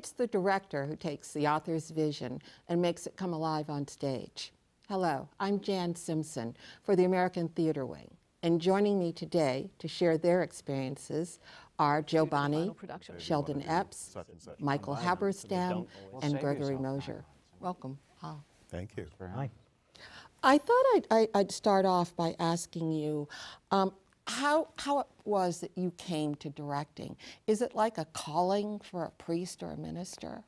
it's the director who takes the author's vision and makes it come alive on stage. Hello, I'm Jan Simpson for the American Theatre Wing, and joining me today to share their experiences are Joe Bonney, Sheldon Epps, Michael Haberstam, and Gregory Mosher. Welcome. Hi. Thank you. Hi. I thought I'd start off by asking you how it was that you came to directing. Is it like a calling for a priest or a minister?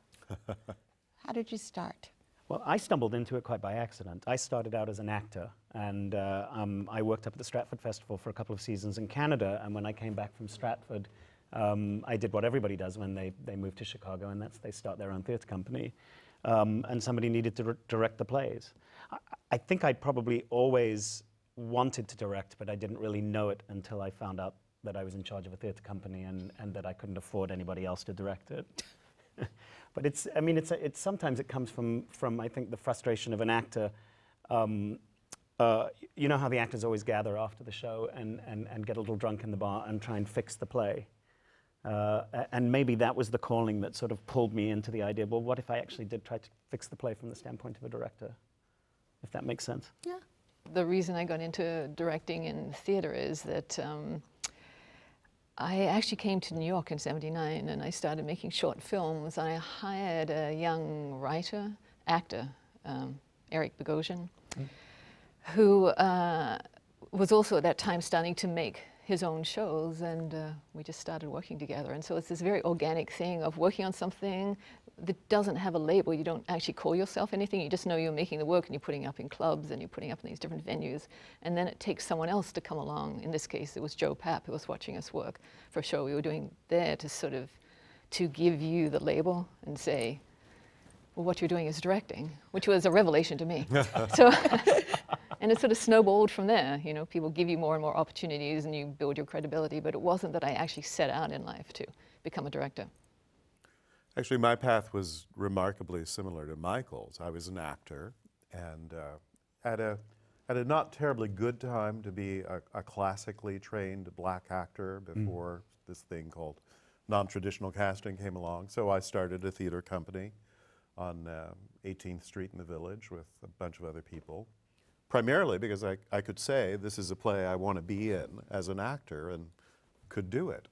How did you start? Well, I stumbled into it quite by accident. I started out as an actor, and I worked up at the Stratford Festival for a couple of seasons in Canada, and when I came back from Stratford, I did what everybody does when they move to Chicago, and that's they start their own theatre company. And somebody needed to direct the plays. I think I'd probably always wanted to direct, but I didn't really know it until I found out that I was in charge of a theatre company and that I couldn't afford anybody else to direct it. But sometimes it comes from I think the frustration of an actor. You know how the actors always gather after the show and get a little drunk in the bar and try and fix the play. And maybe that was the calling that sort of pulled me into the idea, well, what if I actually did try to fix the play from the standpoint of a director, if that makes sense? Yeah. The reason I got into directing in theater is that I actually came to New York in '79 and I started making short films. I hired a young writer, actor, Eric Bogosian, who was also at that time starting to make his own shows, and we just started working together. And so it's this very organic thing of working on something that doesn't have a label. You don't actually call yourself anything. You just know you're making the work and you're putting up in clubs and you're putting up in these different venues. And then it takes someone else to come along. In this case, it was Joe Papp who was watching us work for a show we were doing there to give you the label and say, well, what you're doing is directing, which was a revelation to me. So. And it sort of snowballed from there. You know, people give you more and more opportunities and you build your credibility, but it wasn't that I actually set out in life to become a director. Actually, my path was remarkably similar to Michael's. I was an actor and had a not terribly good time to be a classically trained black actor before this thing called non-traditional casting came along. So I started a theater company on 18th Street in the Village with a bunch of other people. Primarily because I could say, this is a play I want to be in as an actor and could do it.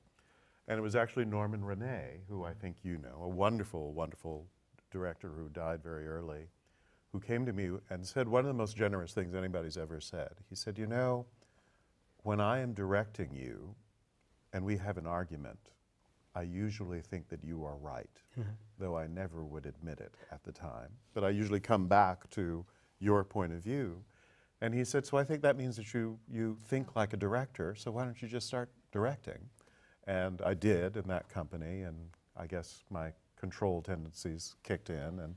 And it was actually Norman Renee, who I think you know, a wonderful, wonderful director who died very early, who came to me and said one of the most generous things anybody's ever said. He said, you know, when I am directing you and we have an argument, I usually think that you are right, though I never would admit it at the time. But I usually come back to your point of view. And he said, so I think that means that you think like a director, so why don't you just start directing? And I did in that company, and I guess my control tendencies kicked in, and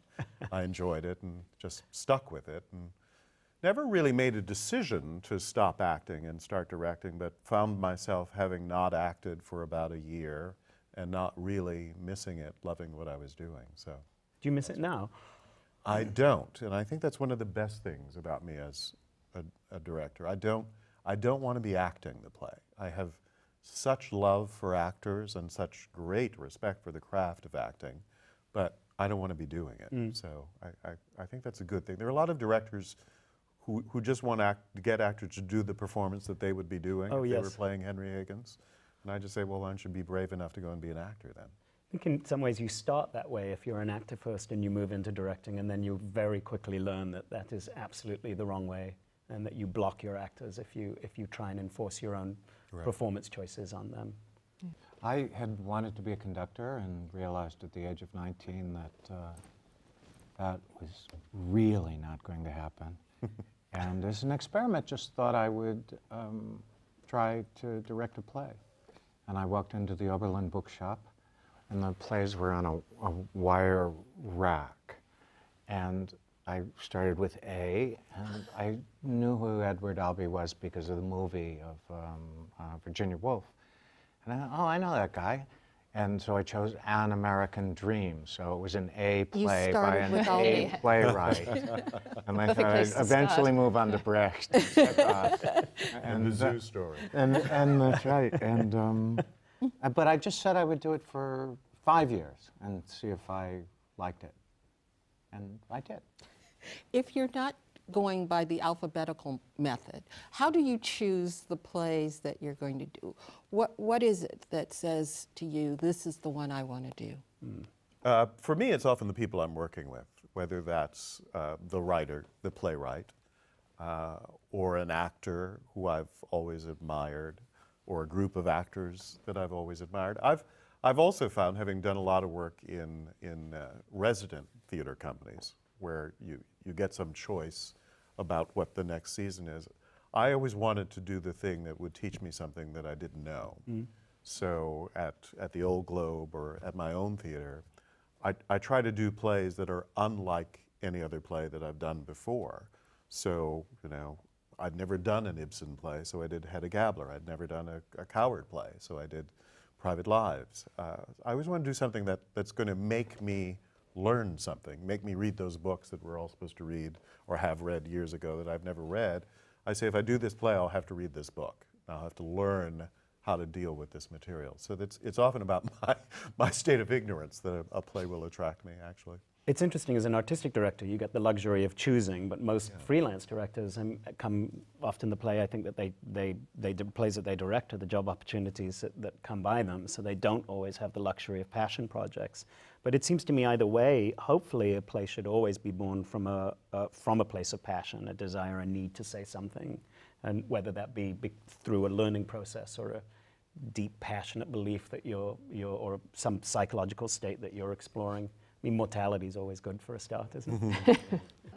I enjoyed it and just stuck with it. And never really made a decision to stop acting and start directing, but found myself having not acted for about a year and not really missing it, loving what I was doing. So, Do you miss it now? I don't, and I think that's one of the best things about me as a director. I don't want to be acting the play. I have such love for actors and such great respect for the craft of acting, but I don't want to be doing it. So I think that's a good thing. There are a lot of directors who just want to get actors to do the performance that they would be doing if they were playing Henry Higgins. And I just say, well, why don't you be brave enough to go and be an actor then? I think in some ways you start that way if you're an actor first and you move into directing, and then you very quickly learn that that is absolutely the wrong way, and that you block your actors if you try and enforce your own performance choices on them. I had wanted to be a conductor and realized at the age of 19 that that was really not going to happen. And as an experiment, just thought I would try to direct a play. And I walked into the Oberlin bookshop, and the plays were on a wire rack. And I started with A, and I knew who Edward Albee was because of the movie of Virginia Woolf. And I thought, oh, I know that guy. And so I chose An American Dream. So it was an A play by an A playwright. And I thought I'd eventually move on to Brecht. And the Zoo Story. And that's right. And but I just said I would do it for 5 years and see if I liked it. And I did. If you're not going by the alphabetical method, how do you choose the plays that you're going to do? What is it that says to you, this is the one I want to do? For me, it's often the people I'm working with, whether that's the writer, the playwright, or an actor who I've always admired, or a group of actors that I've always admired. I've also found, having done a lot of work in resident theater companies, where you get some choice about what the next season is, I always wanted to do the thing that would teach me something that I didn't know. So at the Old Globe or at my own theater, I try to do plays that are unlike any other play that I've done before. So, you know, I'd never done an Ibsen play, so I did Hedda Gabler. I'd never done a Coward play, so I did Private Lives. I always want to do something that's going to make me learn something, make me read those books that we're all supposed to read or have read years ago that I've never read. I say, if I do this play, I'll have to read this book. I'll have to learn how to deal with this material. So it's often about my state of ignorance that a play will attract me, actually. It's interesting, as an artistic director, you get the luxury of choosing, but most freelance directors come often the play, I think that plays that they direct are the job opportunities that come by them, so they don't always have the luxury of passion projects. But it seems to me either way, hopefully a play should always be born from a place of passion, a desire, a need to say something, and whether that be through a learning process or a deep passionate belief that or some psychological state that you're exploring. I mean, mortality is always good for a start, isn't it?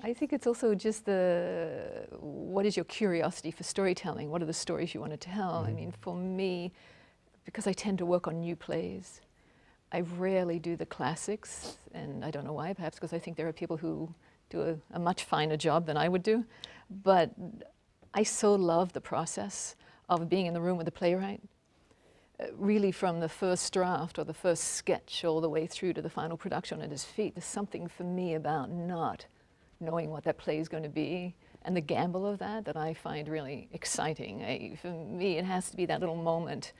I think it's also just what is your curiosity for storytelling? What are the stories you want to tell? I mean, for me, because I tend to work on new plays, I rarely do the classics, and I don't know why, perhaps because I think there are people who do a much finer job than I would do. But I so love the process of being in the room with the playwright. Really from the first draft or the first sketch all the way through to the final production at his feet. There's something for me about not knowing what that play is going to be and the gamble of that I find really exciting. For me, it has to be that little moment,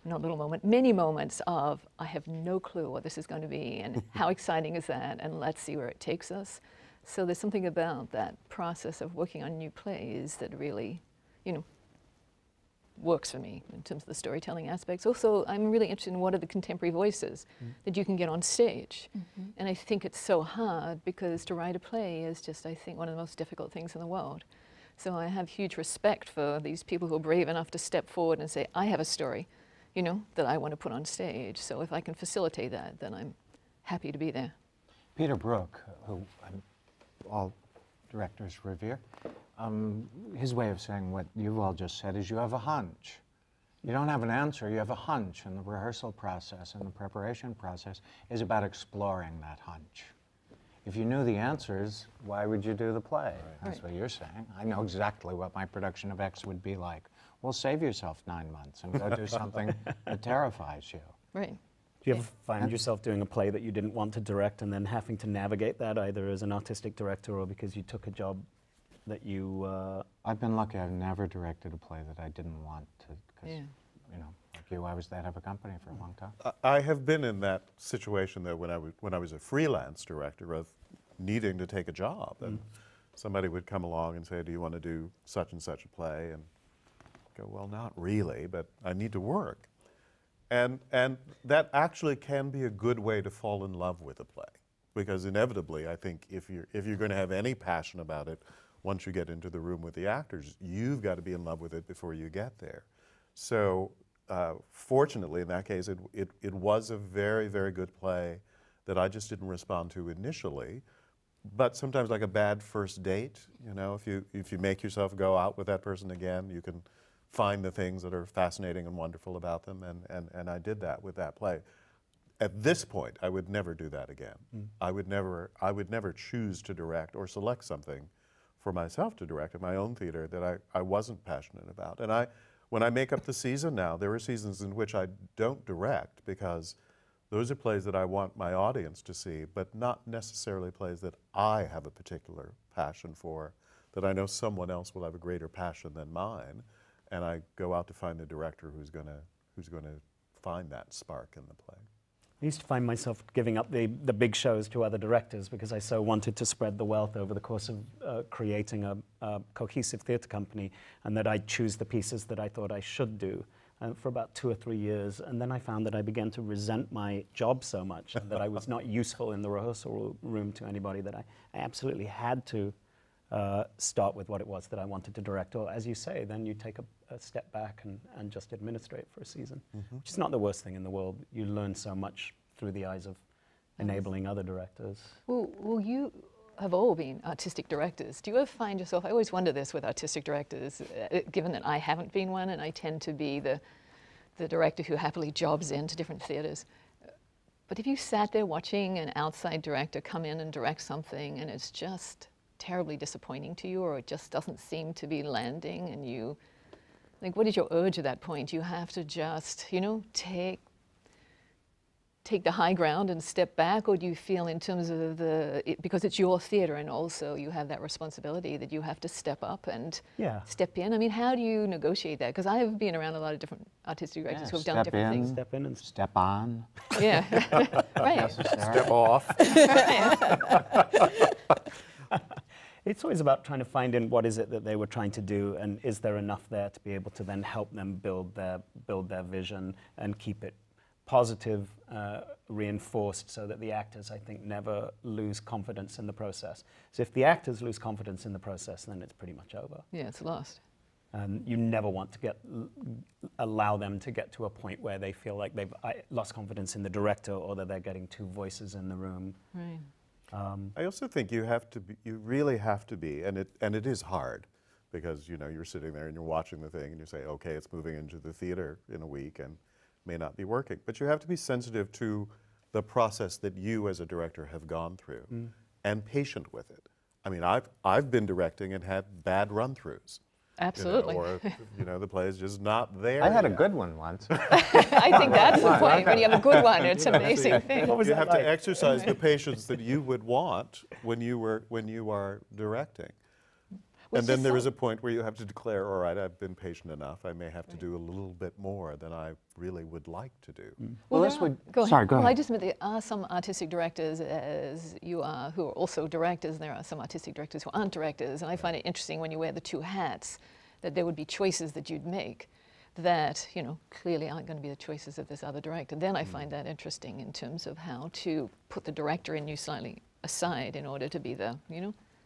not little moment, many moments of, I have no clue what this is going to be and how exciting is that, and let's see where it takes us. So there's something about that process of working on new plays that really, works for me in terms of the storytelling aspects. Also, I'm really interested in what are the contemporary voices that you can get on stage. And I think it's so hard because to write a play is just, I think, one of the most difficult things in the world. So I have huge respect for these people who are brave enough to step forward and say, I have a story, that I want to put on stage. So if I can facilitate that, then I'm happy to be there. Peter Brook, who all directors revere, his way of saying what you've all just said is you have a hunch. You don't have an answer, you have a hunch, and the rehearsal process and the preparation process is about exploring that hunch. If you knew the answers, why would you do the play? That's what you're saying. I know exactly what my production of X would be like. Well, save yourself 9 months and go do something that terrifies you. Right. Do you ever find yourself doing a play that you didn't want to direct and then having to navigate that either as an artistic director or because you took a job that you... I've been lucky. I've never directed a play that I didn't want to, because, like you, I was the head of a company for a long time. I have been in that situation that when I was a freelance director of needing to take a job, and somebody would come along and say, do you want to do such and such a play? And go, well, not really, but I need to work. And that actually can be a good way to fall in love with a play, because inevitably, I think if you're going to have any passion about it, once you get into the room with the actors, you've got to be in love with it before you get there. So fortunately, in that case, it was a very, very good play that I just didn't respond to initially. But sometimes, like a bad first date, if you make yourself go out with that person again, you can find the things that are fascinating and wonderful about them, and I did that with that play. At this point, I would never do that again. I would never choose to direct or select something for myself to direct at my own theater that I wasn't passionate about. And when I make up the season now, there are seasons in which I don't direct because those are plays that I want my audience to see, but not necessarily plays that I have a particular passion for, that I know someone else will have a greater passion than mine. And I go out to find the director who's going to find that spark in the play. I used to find myself giving up the big shows to other directors because I so wanted to spread the wealth over the course of creating a cohesive theatre company, and that I'd choose the pieces that I thought I should do for about 2 or 3 years. And then I found that I began to resent my job so much and that I was not useful in the rehearsal room to anybody, that I absolutely had to start with what it was that I wanted to direct. Or, as you say, then you take a step back and just administrate for a season, which is not the worst thing in the world. You learn so much through the eyes of enabling other directors. Well, you have all been artistic directors. Do you ever find yourself, I always wonder this with artistic directors, given that I haven't been one and I tend to be the director who happily jobs into different theatres. But if you sat there watching an outside director come in and direct something and it's just terribly disappointing to you, or it just doesn't seem to be landing, and you, like, what is your urge at that point? You have to just, you know, take the high ground and step back, or do you feel in terms of because it's your theatre and also you have that responsibility that you have to step up and step in? I mean, how do you negotiate that? Because I have been around a lot of different artistic directors who have done different things. Step in and Step on. Yeah, right. Step off. It's always about trying to find in what is it that they were trying to do, and is there enough there to be able to then help them build their vision and keep it positive, reinforced, so that the actors, I think, never lose confidence in the process. So if the actors lose confidence in the process, then it's pretty much over. Yeah, it's lost. You never want to allow them to get to a point where they feel like they've lost confidence in the director, or that they're getting two voices in the room. Right. I also think you really have to be, and it is hard, because you're sitting there and you're watching the thing and you say, okay, it's moving into the theater in a week and may not be working. But you have to be sensitive to the process that you as a director have gone through and patient with it. I mean, I've been directing and had bad run-throughs. Absolutely. Or the play is just not there. I had a yet. good one once. I think that's the point. When you have a good one, it's an amazing thing. You have to exercise the patience that you would want when you are directing. And then there is a point where you have to declare, all right, I've been patient enough. I may have to do a little bit more than I really would like to do. Well, this would. Sorry, go ahead. Well, I just meant there are some artistic directors, as you are, who are also directors, and there are some artistic directors who aren't directors. And I find it interesting when you wear the two hats, that there would be choices that you'd make that, clearly aren't going to be the choices of this other director. Then I find that interesting in terms of how to put the director in you slightly aside in order to be the,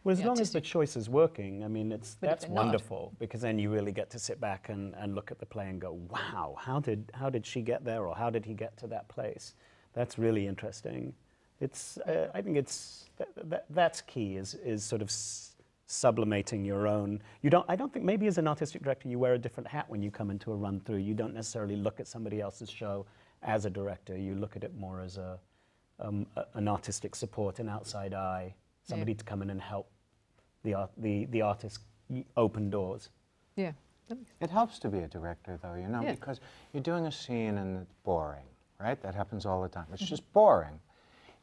Well, as long as the choice is working, I mean, that's they're not. wonderful, because then you really get to sit back and look at the play and go, wow, how did she get there, or how did he get to that place? That's really interesting. I think that's key, is sort of sublimating your own. I don't think, maybe as an artistic director you wear a different hat when you come into a run through. You don't necessarily look at somebody else's show as a director. You look at it more as an artistic support, an outside eye. Somebody to come in and help the artist open doors. Yeah. It helps to be a director, though, because you're doing a scene and it's boring, right? That happens all the time. It's just boring.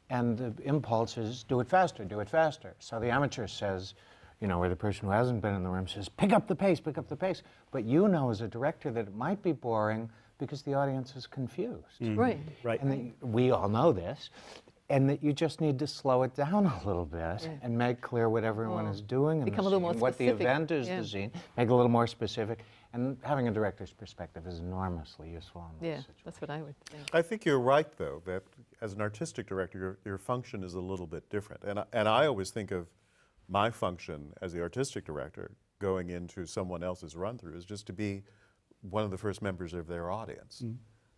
And the impulse is, do it faster, do it faster. So the amateur says, or the person who hasn't been in the room says, pick up the pace, pick up the pace. But as a director, that it might be boring because the audience is confused. Right. Right. And we all know this. And that you just need to slow it down a little bit and make clear what everyone is doing, and become a little more what the specific. event is, the scene, make it a little more specific. And having a director's perspective is enormously useful in this situation. That's what I would think. I think you're right, though, that as an artistic director, your function is a little bit different. And I always think of my function as the artistic director going into someone else's run-through is just to be one of the first members of their audience.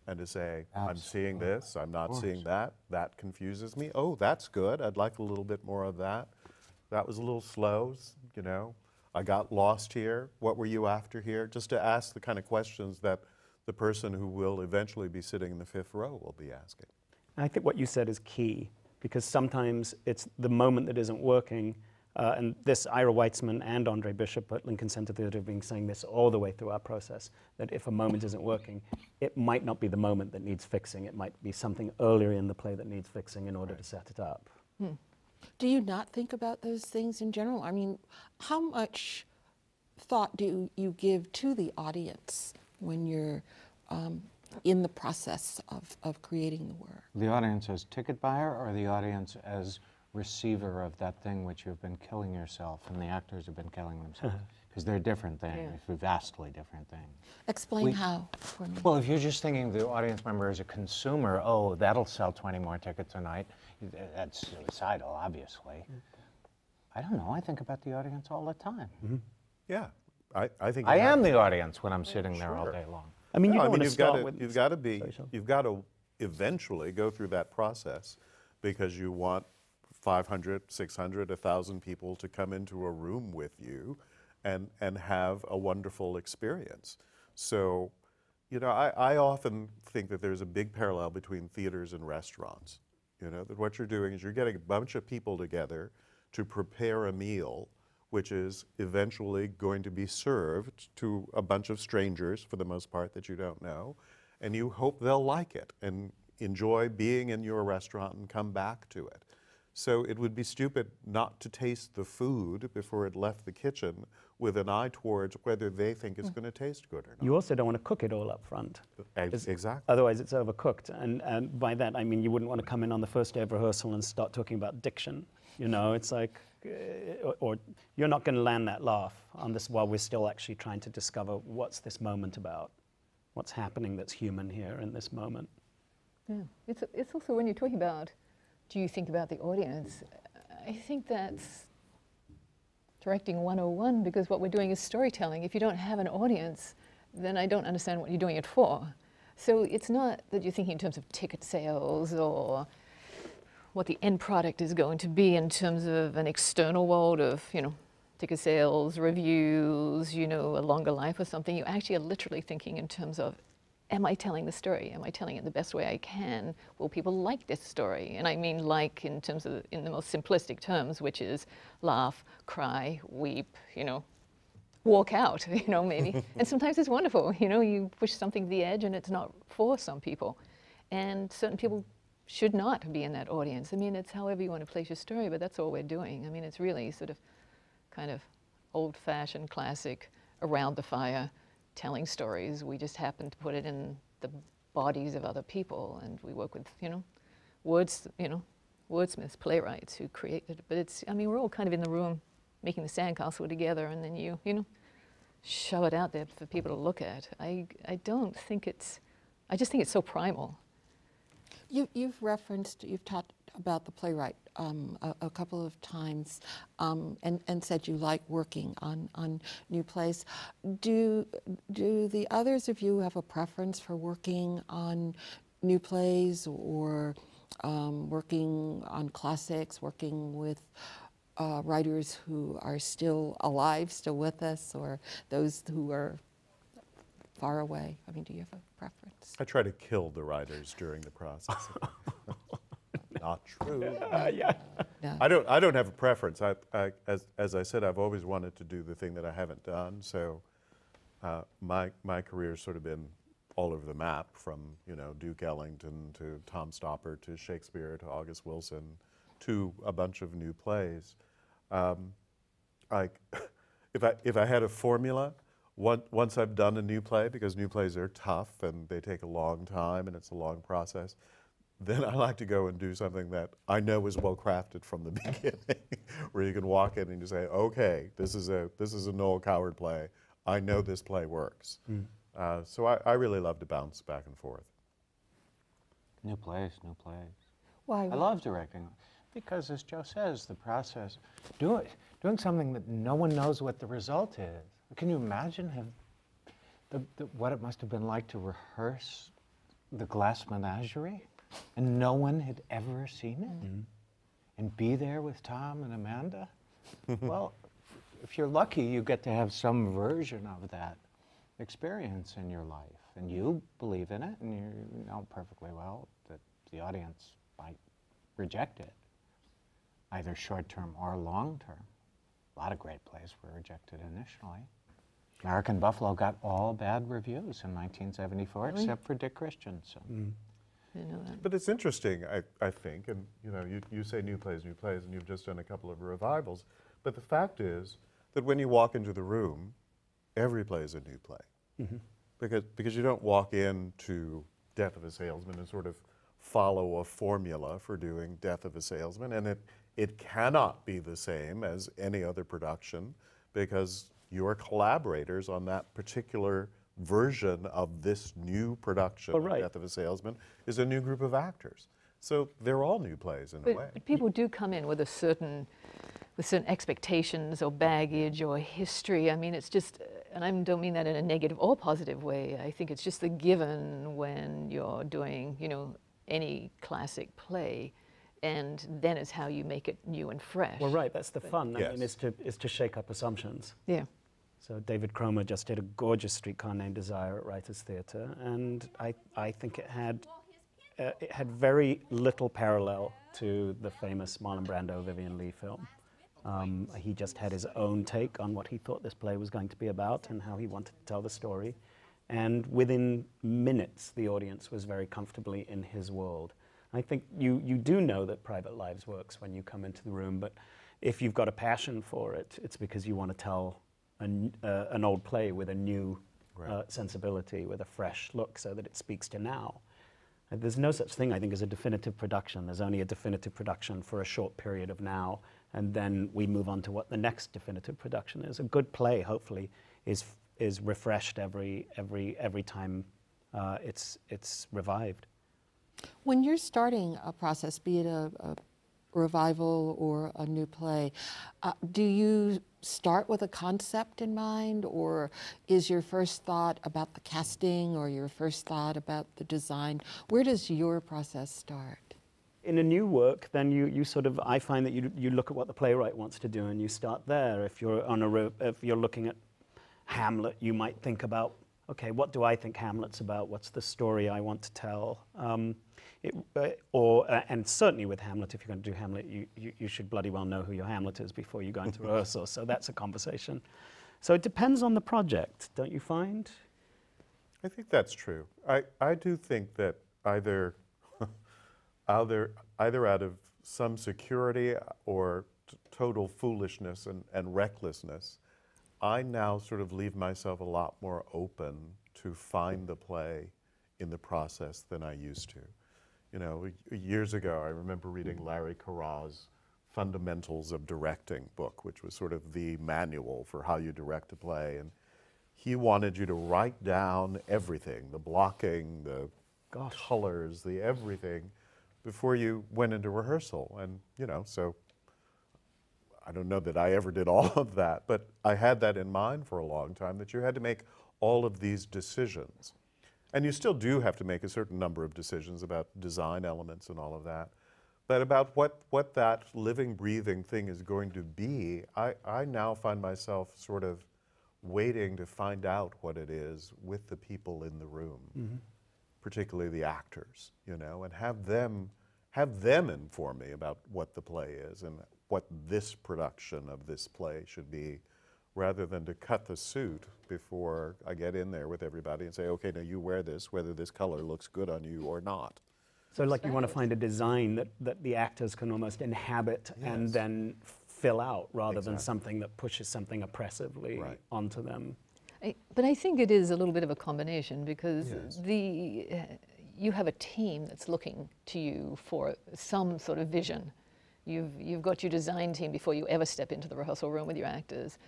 And to say, I'm seeing this, I'm not seeing that, that confuses me. Oh, that's good, I'd like a little bit more of that. That was a little slow, I got lost here. What were you after here? Just to ask the kind of questions that the person who will eventually be sitting in the fifth row will be asking. I think what you said is key, because sometimes it's the moment that isn't working. And this, Ira Weitzman and Andre Bishop at Lincoln Center Theatre have been saying this all the way through our process, that if a moment isn't working, it might not be the moment that needs fixing. It might be something earlier in the play that needs fixing in order to set it up. Do you not think about those things in general? I mean, how much thought do you give to the audience when you're in the process of creating the work. The audience as ticket buyer or the audience as receiver of that thing which you've been killing yourself and the actors have been killing themselves? Because they're different things, vastly different things. Explain how for me. Well, if you're just thinking the audience member as a consumer, oh, that'll sell 20 more tickets tonight, that's suicidal, obviously. I don't know, I think about the audience all the time. Yeah, I think I you have am to. the audience when I'm sitting there all day long. I mean, you No, don't want to you've got start to, with. you've got to be, Sorry, Sean. you've got to eventually go through that process because you want 500, 600, 1,000 people to come into a room with you and have a wonderful experience. So, you know, I often think that there's a big parallel between theaters and restaurants. You know, that what you're doing is you're getting a bunch of people together to prepare a meal which is eventually going to be served to a bunch of strangers, for the most part, that you don't know, and you hope they'll like it and enjoy being in your restaurant and come back to it. So it would be stupid not to taste the food before it left the kitchen with an eye towards whether they think it's going to taste good or not. You also don't want to cook it all up front. Exactly. Otherwise, it's overcooked. And by that, I mean, you wouldn't want to come in on the first day of rehearsal and start talking about diction. You know, it's like, or you're not going to land that laugh on this while we're still actually trying to discover what's this moment about, what's happening that's human here in this moment. Yeah. It's also when you're talking about, do you think about the audience? I think that's directing 101, because what we're doing is storytelling. If you don't have an audience, then I don't understand what you're doing it for. So it's not that you're thinking in terms of ticket sales or what the end product is going to be in terms of an external world of, you know, ticket sales, reviews, you know, a longer life or something. You actually are literally thinking in terms of, am I telling the story? Am I telling it the best way I can? Will people like this story? And I mean like in terms of, in the most simplistic terms, which is laugh, cry, weep, you know, walk out, you know, maybe. And sometimes it's wonderful, you know, you push something to the edge and it's not for some people. And certain people should not be in that audience. I mean, it's however you want to place your story, but that's all we're doing. I mean, it's really sort of kind of old-fashioned, classic, around the fire, telling stories. We just happen to put it in the bodies of other people, and we work with, you know, wordsmiths, playwrights who created it. But it's, I mean, we're all kind of in the room making the sandcastle together, and then you know, shove it out there for people to look at. I don't think it's, I just think it's so primal. You've talked about the playwright a couple of times and said you like working on new plays. Do the others of you have a preference for working on new plays or working on classics, working with writers who are still alive, still with us, or those who are far away? I mean, do you have a preference? I try to kill the writers during the process. Not true. Yeah. No. I don't have a preference. As I said, I've always wanted to do the thing that I haven't done. So my career's sort of been all over the map, from, you know, Duke Ellington to Tom Stoppard to Shakespeare to August Wilson to a bunch of new plays. If I had a formula, once I've done a new play, because new plays are tough and they take a long time and it's a long process, then I like to go and do something that I know is well crafted from the beginning, where you can walk in and you say, okay, this is a Noel Coward play. I know this play works. So I really love to bounce back and forth. New plays, new plays. Why? I love directing because, as Joe says, the process, doing something that no one knows what the result is. Can you imagine what it must have been like to rehearse The Glass Menagerie and no one had ever seen it? And be there with Tom and Amanda? Well, if you're lucky, you get to have some version of that experience in your life. And you believe in it, and you know perfectly well that the audience might reject it, either short-term or long-term. A lot of great plays were rejected initially. American Buffalo got all bad reviews in 1974, except for Dick Christensen. I didn't know that. But it's interesting, I think, and you know, you say new plays, and you've just done a couple of revivals. But the fact is that when you walk into the room, every play is a new play. because you don't walk into Death of a Salesman and sort of follow a formula for doing Death of a Salesman, and it cannot be the same as any other production because your collaborators on that particular version of this new production Well, of right. Death of a Salesman is a new group of actors. So they're all new plays in a way. But people do come in with certain expectations or baggage or history. I mean, it's just, and I don't mean that in a negative or positive way. I think it's just the given when you're doing, any classic play, and then it's how you make it new and fresh. Well, right, that's the fun. I Yes. mean, is to shake up assumptions. Yeah. So David Cromer just did a gorgeous Streetcar Named Desire at Writers Theatre, and I think it had very little parallel to the famous Marlon Brando, Vivian Leigh film. He just had his own take on what he thought this play was going to be about and how he wanted to tell the story. And within minutes, the audience was very comfortably in his world. I think you do know that Private Lives works when you come into the room, but if you've got a passion for it, it's because you want to tell an old play with a new sensibility, with a fresh look, so that it speaks to now. There's no such thing, I think, as a definitive production. There's only a definitive production for a short period of now, and then we move on to what the next definitive production is. A good play, hopefully, is refreshed every time it's revived. When you're starting a process, be it a revival or a new play, do you start with a concept in mind, or is your first thought about the casting or your first thought about the design? Where does your process start? In a new work, then you sort of, I find that you look at what the playwright wants to do and you start there. If you're looking at Hamlet, you might think about, okay, what do I think Hamlet's about? What's the story I want to tell? And certainly with Hamlet, if you're going to do Hamlet, you should bloody well know who your Hamlet is before you go into rehearsal. So that's a conversation. So it depends on the project, don't you find? I think that's true. I do think that either out of some security or total foolishness and recklessness, I now sort of leave myself a lot more open to find the play in the process than I used to. Years ago, I remember reading Larry Carraw's Fundamentals of Directing book, which was sort of the manual for how you direct a play. And he wanted you to write down everything, the blocking, the colors, the everything, before you went into rehearsal. And, so I don't know that I ever did all of that, but I had that in mind for a long time, that you had to make all of these decisions. And you still do have to make a certain number of decisions about design elements and all of that. But about what that living, breathing thing is going to be, I now find myself sort of waiting to find out what it is with the people in the room, particularly the actors, and have them inform me about what the play is and what this production of this play should be, rather than to cut the suit before I get in there with everybody and say, okay, now you wear this, whether this color looks good on you or not. So like you want to find a design that the actors can almost inhabit and then fill out, rather than something that pushes something oppressively onto them. But I think it is a little bit of a combination, because you have a team that's looking to you for some sort of vision. You've got your design team before you ever step into the rehearsal room with your actors.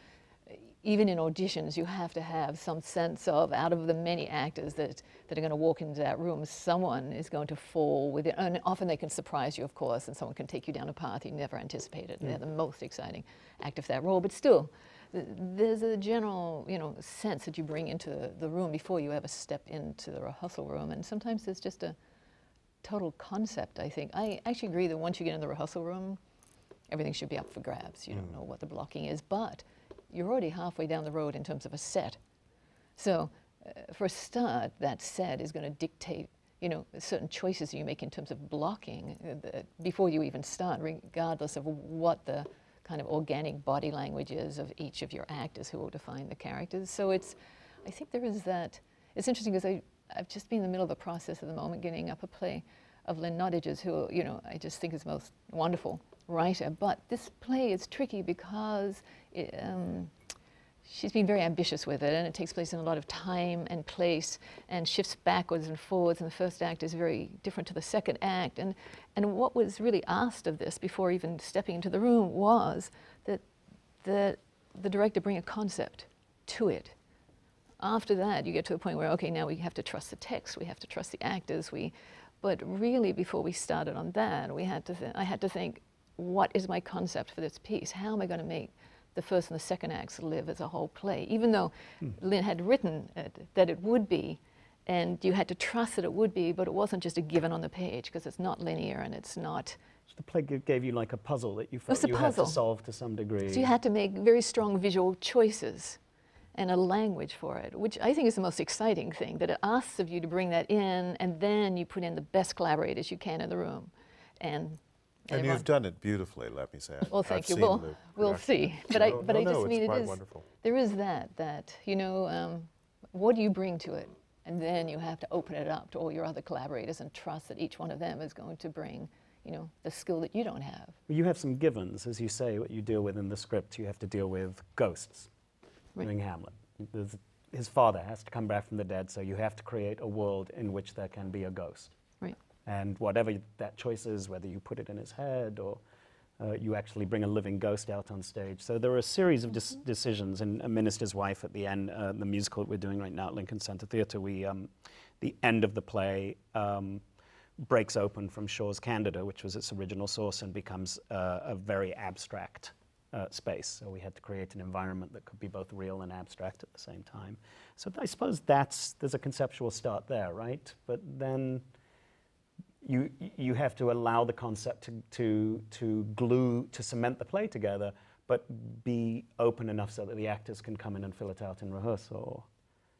Even in auditions, you have to have some sense of, out of the many actors that are going to walk into that room, someone is going to fall with it. And often they can surprise you, of course, and someone can take you down a path you never anticipated. And they're the most exciting actor for that role. But still, there's a general, sense that you bring into the room before you ever step into the rehearsal room. And sometimes there's just a total concept, I think. I actually agree that once you get in the rehearsal room, everything should be up for grabs. You don't know what the blocking is, but you're already halfway down the road in terms of a set. So for a start, that set is going to dictate, certain choices you make in terms of blocking before you even start, regardless of what the kind of organic body language is of each of your actors who will define the characters. So I think there is that. It's interesting because I've just been in the middle of the process at the moment, getting up a play of Lynn Nottage's, who, I just think is the most wonderful writer. But this play is tricky because she's been very ambitious with it, and it takes place in a lot of time and place and shifts backwards and forwards, and the first act is very different to the second act. And what was really asked of this before even stepping into the room was that the director bring a concept to it. After that, you get to a point where, okay, now we have to trust the text, we have to trust the actors, but really before we started on that, I had to think, what is my concept for this piece? How am I going to make the first and the second acts live as a whole play? Even though Lynn had written that it would be, and you had to trust that it would be, but it wasn't just a given on the page, because it's not linear and it's not. So the play gave you like a puzzle that you felt was a you had puzzle. to solve to some degree. So you had to make very strong visual choices and a language for it, which I think is the most exciting thing, that it asks of you to bring that in, and then you put in the best collaborators you can in the room. And you've done it beautifully, let me say. Well, thank I've you. seen We'll the see. But production. I No, just mean it's it quite is, wonderful. there is that, you know, what do you bring to it? And then you have to open it up to all your other collaborators and trust that each one of them is going to bring, you know, the skill that you don't have. Well, you have some givens, as you say, what you deal with in the script. You have to deal with ghosts, Right. doing Hamlet. His father has to come back from the dead, so you have to create a world in which there can be a ghost. Right. And whatever that choice is, whether you put it in his head or you actually bring a living ghost out on stage. So there are a series of decisions. In A Minister's Wife at the end, the musical that we're doing right now at Lincoln Center Theatre, the end of the play breaks open from Shaw's Candida, which was its original source, and becomes a very abstract space. So we had to create an environment that could be both real and abstract at the same time. So I suppose there's a conceptual start there, right? But then you have to allow the concept to cement the play together, but be open enough so that the actors can come in and fill it out in rehearsal.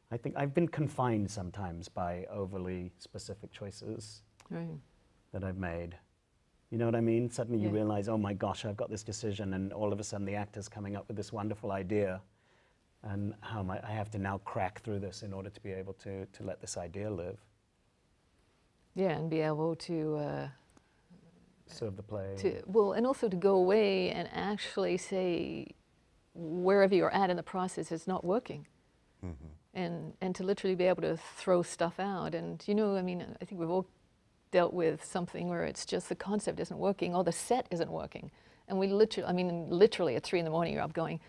I think I've been confined sometimes by overly specific choices Right. that I've made. You know what I mean? Suddenly you Yeah. realize, oh my gosh, I've got this decision, and all of a sudden the actor's coming up with this wonderful idea, and how am I have to now crack through this in order to be able to let this idea live, Yeah, and be able to serve the play. well, and also to go away and actually say, wherever you're at in the process, it's not working. And to literally be able to throw stuff out. And, you know, I mean, I think we've all dealt with something where it's just the concept isn't working or the set isn't working. And we literally at 3 in the morning, you're up going,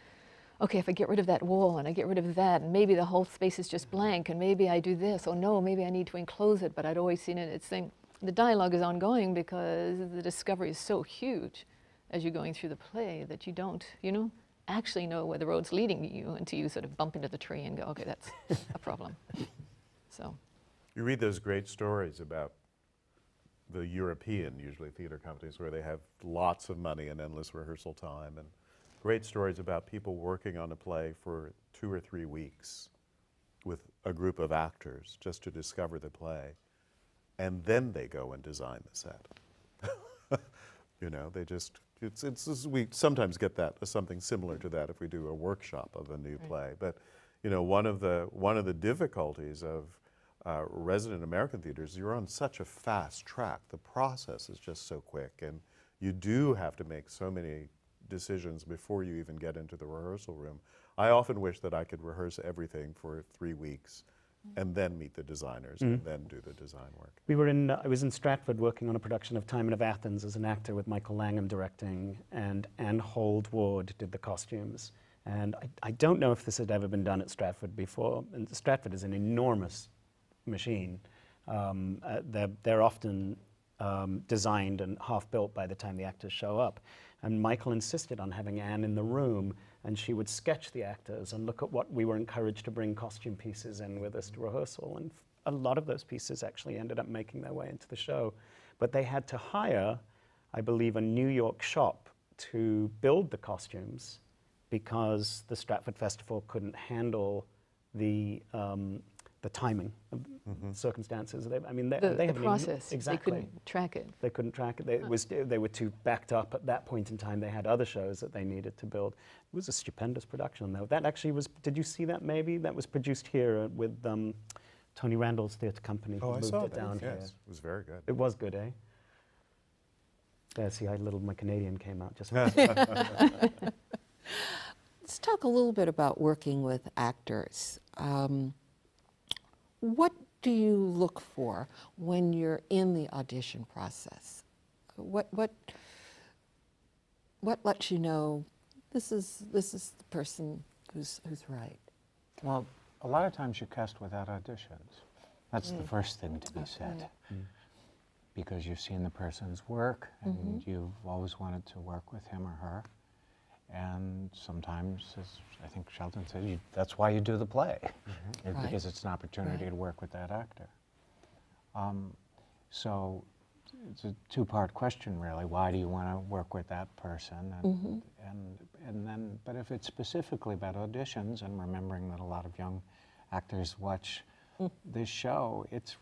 okay, if I get rid of that wall and I get rid of that, and maybe the whole space is just blank, and maybe I do this, or no, maybe I need to enclose it, but I'd always seen it. It's saying the dialogue is ongoing because the discovery is so huge as you're going through the play that you don't, you know, actually know where the road's leading you until you sort of bump into the tree and go, okay, that's a problem. So. You read those great stories about the European, usually theater companies, where they have lots of money and endless rehearsal time, and great stories about people working on a play for 2 or 3 weeks with a group of actors just to discover the play, and then they go and design the set. You know, they just, we sometimes get that, something similar to that if we do a workshop of a new play. But, you know, one of the difficulties of resident American theaters, you're on such a fast track. The process is just so quick, and you do have to make so many decisions before you even get into the rehearsal room. I often wish that I could rehearse everything for 3 weeks and then meet the designers and then do the design work. I was in Stratford working on a production of Timon of Athens as an actor with Michael Langham directing, and Anne Hold Ward did the costumes. And I don't know if this had ever been done at Stratford before. And Stratford is an enormous machine. They're often designed and half built by the time the actors show up. And Michael insisted on having Anne in the room, and she would sketch the actors and look at what we were encouraged to bring costume pieces in with us to rehearsal. And a lot of those pieces actually ended up making their way into the show. But they had to hire, I believe, a New York shop to build the costumes because the Stratford Festival couldn't handle the timing of circumstances. They The have process, exactly. they couldn't track it. They couldn't track it. They were too backed up at that point in time. They had other shows that they needed to build. It was a stupendous production, though. That actually was, did you see that maybe? That was produced here with Tony Randall's theatre company. Oh, who I moved saw it that, down here. yes. It was very good. It was good, eh? Yeah, see, my Canadian came out just Let's talk a little bit about working with actors. What do you look for when you're in the audition process? What lets you know this is the person who's right? Well, a lot of times you cast without auditions. That's the first thing to be said. Because you've seen the person's work and you've always wanted to work with him or her. And sometimes, as I think Sheldon said, that's why you do the play, because it's an opportunity to work with that actor. So it's a two-part question, really. Why do you want to work with that person? And then, but if it's specifically about auditions, and remembering that a lot of young actors watch this show, it's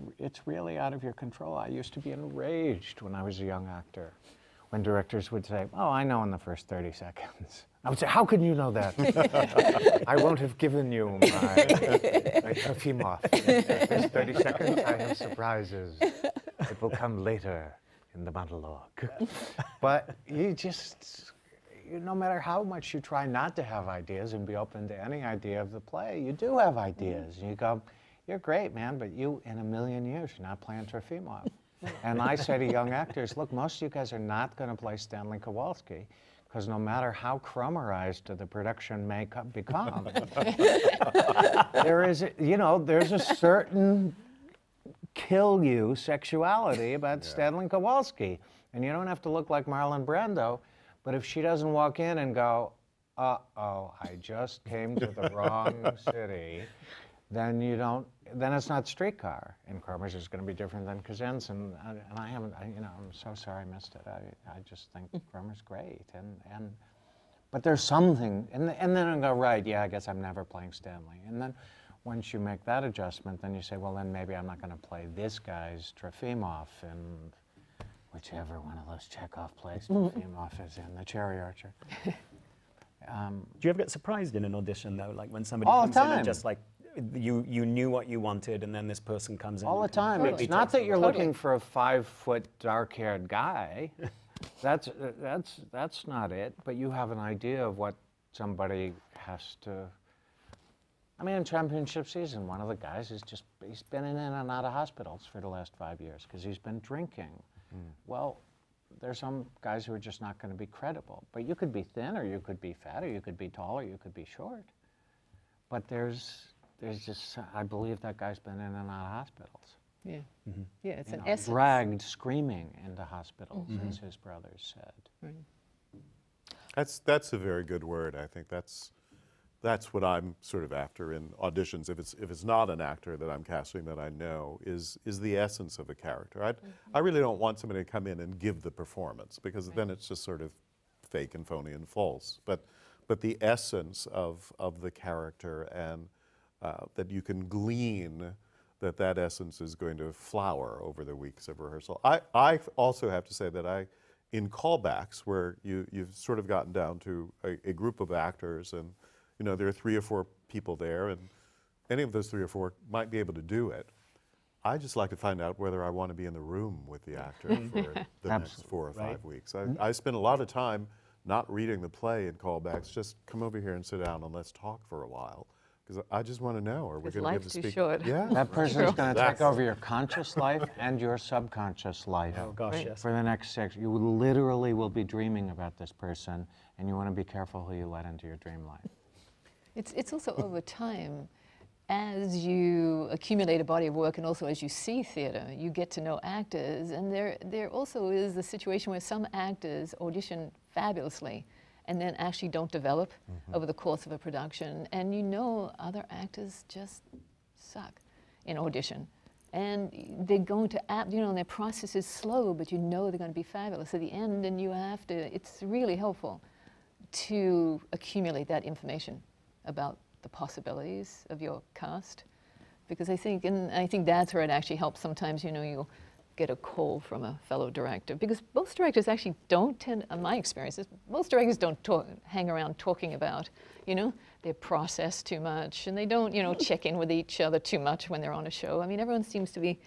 really out of your control. I used to be enraged when I was a young actor, when directors would say, "Oh, I know in the first 30 seconds." I would say, "How can you know that?" "I won't have given you my Trofimov. First 30 seconds, I have surprises. It will come later in the monologue." But no matter how much you try not to have ideas and be open to any idea of the play, you do have ideas. And you go, "You're great, man, but you, in a million years, you're not playing Trofimov." And I say to young actors, look, most of you guys are not going to play Stanley Kowalski, because no matter how Crummerized the production may become, there's a certain kill you sexuality about Stanley Kowalski. And you don't have to look like Marlon Brando, but if she doesn't walk in and go, "Uh-oh, I just came to the wrong city," then it's not Streetcar. And Crummer's is going to be different than Kazin's, and I'm so sorry I missed it. I just think Crummer's great, but there's something, and then I go, right, yeah, I guess I'm never playing Stanley. And then once you make that adjustment, then you say, well, then maybe I'm not going to play this guy's Trofimov in whichever one of those Chekhov plays Trofimov is in, The Cherry Archer. Do you ever get surprised in an audition, though, like when somebody All comes the in and time. just like, you knew what you wanted, and then this person comes in? All the and time. completely It's not takes that the you're role. looking for a 5-foot, dark-haired guy. That's not it. But you have an idea of what somebody has to. I mean, in championship season, one of the guys he's been in and out of hospitals for the last 5 years because he's been drinking. Well, there's some guys who are just not going to be credible. But you could be thin, or you could be fat, or you could be tall, or you could be short. But there's just, I believe that guy's been in and out of hospitals. Yeah, yeah, it's an essence. Dragged screaming into hospitals, as his brothers said. Right. That's a very good word. I think that's what I'm sort of after in auditions. If it's not an actor that I'm casting that I know, is the essence of a character. I really don't want somebody to come in and give the performance, because then it's just sort of fake and phony and false. But the essence of the character, and that you can glean that essence is going to flower over the weeks of rehearsal. I also have to say that in callbacks, where you've sort of gotten down to a group of actors, and there are 3 or 4 people there, and any of those 3 or 4 might be able to do it. I just like to find out whether I want to be in the room with the actor for the next 4 or 5 weeks. I spend a lot of time not reading the play in callbacks. Just come over here and sit down and let's talk for a while, because I just want to know, are we going to be able to speak? Life's too short. Yeah, That person is going to take over your conscious life and your subconscious life. Oh, gosh, yes. For the next 6. You literally will be dreaming about this person, and you want to be careful who you let into your dream life. It's also over time, as you accumulate a body of work, and also as you see theater, you get to know actors, and there also is the situation where some actors audition fabulously and then actually don't develop over the course of a production, and other actors just suck in audition. And they're going to, their process is slow, but they're going to be fabulous at the end, and it's really helpful to accumulate that information about the possibilities of your cast, because I think that's where it actually helps. Sometimes you'll get a call from a fellow director, because most directors actually don't tend, in my experiences, most directors don't hang around talking about their process too much, and they don't check in with each other too much when they're on a show. I mean, everyone seems to be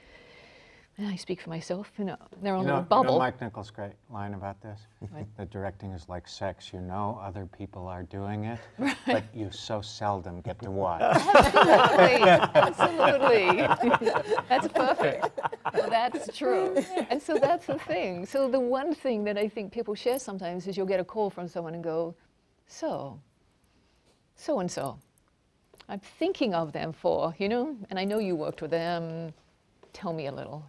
and I speak for myself, in their own You little know bubble. Mike Nichols' great line about this? Right. That directing is like sex. You know other people are doing it, but you so seldom get to watch. Absolutely. That's perfect. Well, that's true. And so that's the thing. So the one thing that I think people share sometimes is you'll get a call from someone and go, so-and-so. I'm thinking of them for, and I know you worked with them. Tell me a little,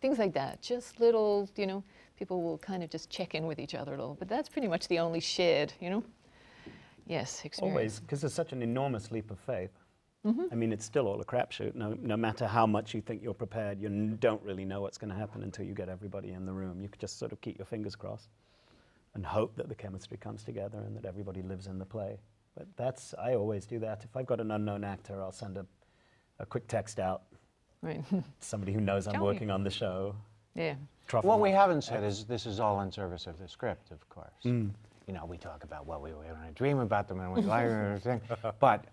things like that. Just little, people will kind of just check in with each other a little. But that's pretty much the only shared, yes, experience. Always, because there's such an enormous leap of faith. I mean, it's still all a crapshoot. No matter how much you think you're prepared, you don't really know what's going to happen until you get everybody in the room. You could just sort of keep your fingers crossed and hope that the chemistry comes together and that everybody lives in the play. But I always do that. If I've got an unknown actor, I'll send a quick text out. Right. Somebody who knows I'm Tell me. working on the show. Yeah. Truffle What we them. haven't said is this is all in service of the script, of course. You know, we talk about what we want to dream about them and we like everything, but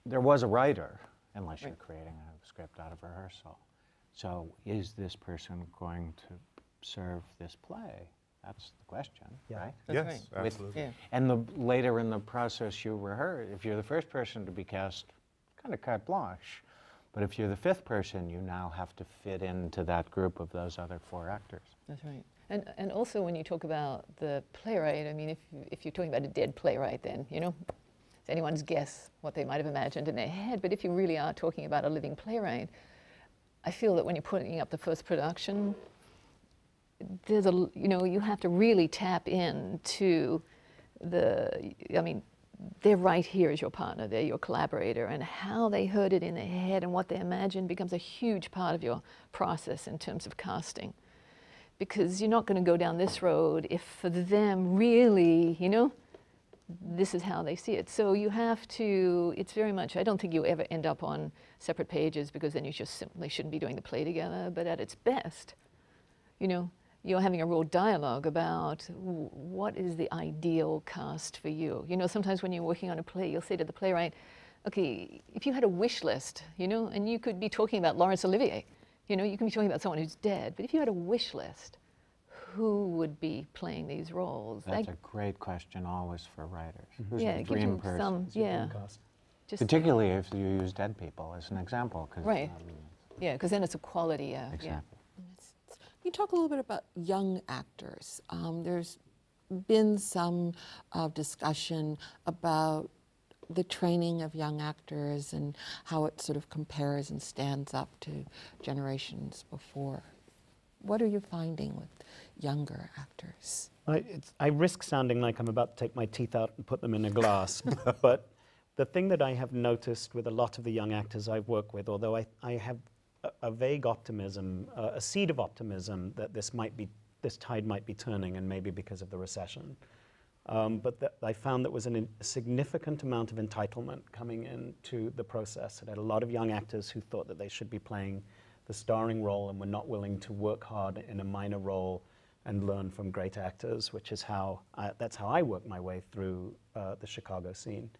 there was a writer, unless you're creating a script out of rehearsal. So is this person going to serve this play? That's the question, right? That's yes, right. absolutely. Yeah. And the later in the process you rehearse, if you're the first person to be cast, kind of carte blanche. But if you're the fifth person, you now have to fit into that group of those other 4 actors. That's right. And also when you talk about the playwright, I mean, if you're talking about a dead playwright, then, it's anyone's guess what they might have imagined in their head. But if you really are talking about a living playwright, I feel that when you're putting up the first production, there's you have to really tap into they're right here as your partner, they're your collaborator, and how they heard it in their head and what they imagined becomes a huge part of your process in terms of casting. Because you're not going to go down this road if for them really, this is how they see it. So you have to, it's very much, I don't think you ever end up on separate pages because then you just simply shouldn't be doing the play together, but at its best, you're having a real dialogue about what is the ideal cast for you. Sometimes when you're working on a play, you'll say to the playwright, okay, if you had a wish list, and you could be talking about Laurence Olivier, you can be talking about someone who's dead, but if you had a wish list, who would be playing these roles? That's a great question always for writers. Who's Yeah, the it gives dream you person? some, yeah. Just, Particularly if you use dead people as an example. 'Cause, Right. Yeah, because then it's a quality, yeah. Exactly. You talk a little bit about young actors. There's been some discussion about the training of young actors and how it sort of compares and stands up to generations before. What are you finding with younger actors? I risk sounding like I'm about to take my teeth out and put them in a glass, but the thing that I have noticed with a lot of the young actors I've worked with, although I have a vague optimism, a seed of optimism that this tide might be turning, and maybe because of the recession. But I found there was a significant amount of entitlement coming into the process. It had a lot of young actors who thought that they should be playing the starring role and were not willing to work hard in a minor role and learn from great actors, which is that's how I worked my way through the Chicago scene.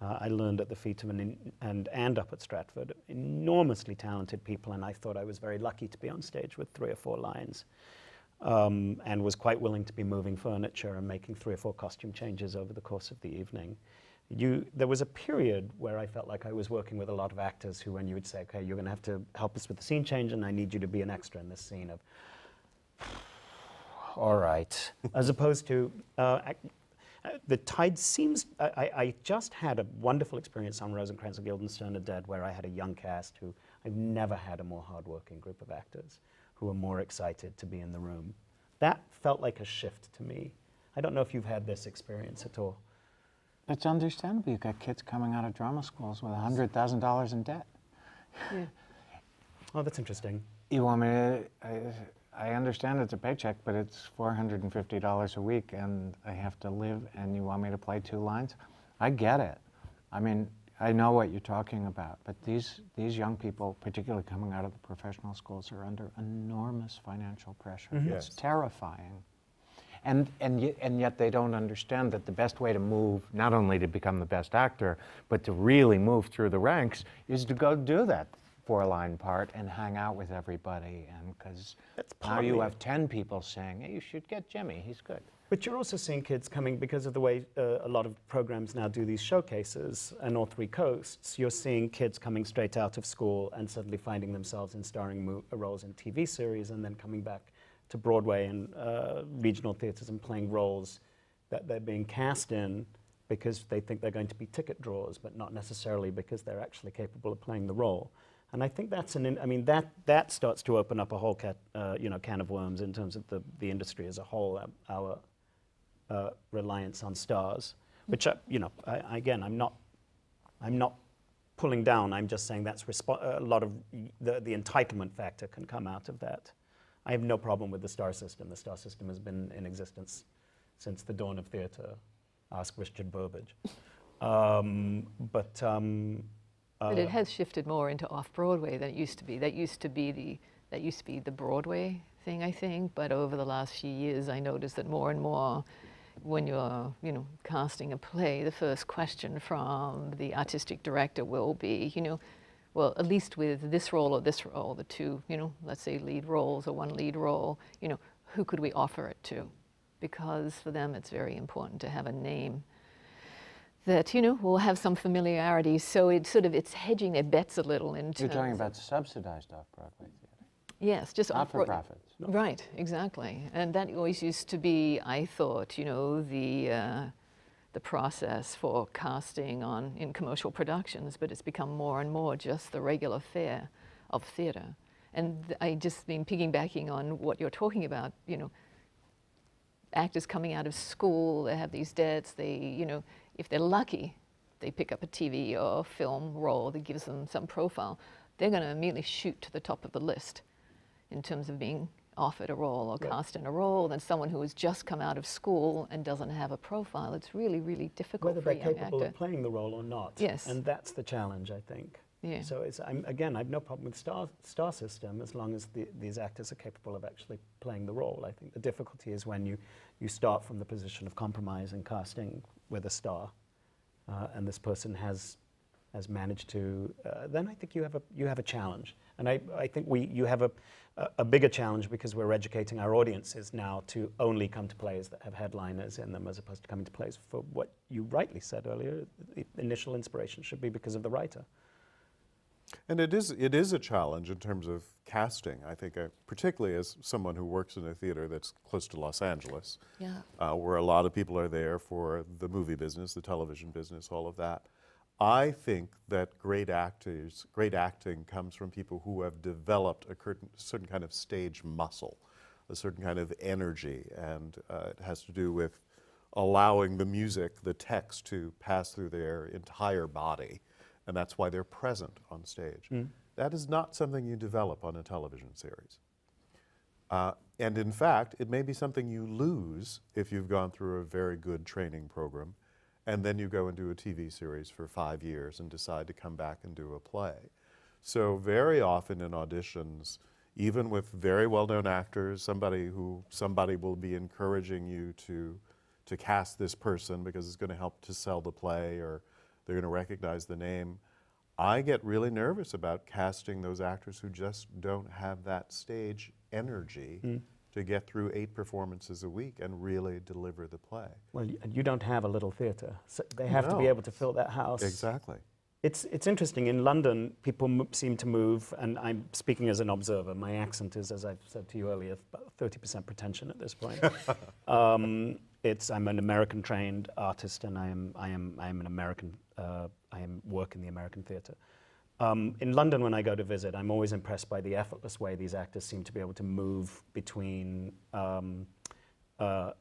I learned at the feet of and up at Stratford, enormously talented people, and I thought I was very lucky to be on stage with 3 or 4 lines, and was quite willing to be moving furniture and making 3 or 4 costume changes over the course of the evening. There was a period where I felt like I was working with a lot of actors who, when you would say, okay, you're going to have to help us with the scene change, and I need you to be an extra in this scene of, all right, as opposed to, the tide seems, I just had a wonderful experience on Rosencrantz and Guildenstern are Dead, where I had a young cast who, I've never had a more hardworking group of actors who were more excited to be in the room. That felt like a shift to me. I don't know if you've had this experience at all. It's understandable. You've got kids coming out of drama schools with $100,000 in debt. Yeah. Oh, that's interesting. You want me to, I understand it's a paycheck, but it's $450 a week and I have to live, and you want me to play 2 lines? I get it. I mean, I know what you're talking about, but these young people, particularly coming out of the professional schools, are under enormous financial pressure. It's Yes. terrifying. And yet they don't understand that the best way to move, not only to become the best actor, but to really move through the ranks, is to go do that four-line part and hang out with everybody, and because now you have 10 people saying, hey, you should get Jimmy, he's good. But you're also seeing kids coming, because of the way a lot of programs now do these showcases on all three coasts, you're seeing kids coming straight out of school and suddenly finding themselves in starring roles in TV series, and then coming back to Broadway and regional theaters and playing roles that they're being cast in because they think they're going to be ticket draws, but not necessarily because they're actually capable of playing the role. And I think that's that starts to open up a whole can of worms in terms of the industry as a whole, our reliance on stars, which again, I'm not pulling down. I'm just saying that's a lot of the entitlement factor can come out of that. I have no problem with the star system. The star system has been in existence since the dawn of theatre. Ask Richard Burbage. But it has shifted more into off-Broadway than it used to be. That used to be the Broadway thing, I think. But over the last few years, I noticed that more and more, when you're casting a play, the first question from the artistic director will be, well, at least with this role or this role, the two, let's say lead roles or one lead role, who could we offer it to? Because for them, it's very important to have a name that, will have some familiarity. So it's hedging their bets a little in terms. You're talking about subsidized off-Broadway theater. Yes, just not-for-profits. Right, exactly. And that always used to be, I thought, the process for casting in commercial productions, but it's become more and more just the regular fare of theater. And I just been piggybacking on what you're talking about, actors coming out of school, they have these debts, they, if they're lucky, they pick up a TV or film role that gives them some profile, they're going to immediately shoot to the top of the list in terms of being offered a role or cast in a role than someone who has just come out of school and doesn't have a profile. It's really, really difficult whether for a they're young capable actor. of playing the role or not. Yes. And that's the challenge, I think. Yeah. So again, I have no problem with star system as long as these actors are capable of actually playing the role. I think the difficulty is when you start from the position of compromise and casting with a star, and this person has managed to. Then I think you have a challenge, and I think you have a bigger challenge because we're educating our audiences now to only come to plays that have headliners in them, as opposed to coming to plays for what you rightly said earlier. The initial inspiration should be because of the writer. And it is a challenge in terms of casting. I think, particularly as someone who works in a theater that's close to Los Angeles, where a lot of people are there for the movie business, the television business, all of that. I think that great acting comes from people who have developed a certain kind of stage muscle, a certain kind of energy, and it has to do with allowing the music, the text, to pass through their entire body. And that's why they're present on stage. That is not something you develop on a television series. And in fact, it may be something you lose if you've gone through a very good training program, and then you go and do a TV series for 5 years and decide to come back and do a play. So very often in auditions, even with very well-known actors, somebody will be encouraging you to cast this person because it's going to help to sell the play, or they're going to recognize the name. I get really nervous about casting those actors who just don't have that stage energy to get through 8 performances a week and really deliver the play. Well, you don't have a little theatre, so they have to be able to fill that house. Exactly. It's interesting. In London, people seem to move, and I'm speaking as an observer. My accent is, as I've said to you earlier, about 30% pretension at this point. I'm an American-trained artist, and I am an American. I work in the American theatre. In London, when I go to visit, I'm always impressed by the effortless way these actors seem to be able to move between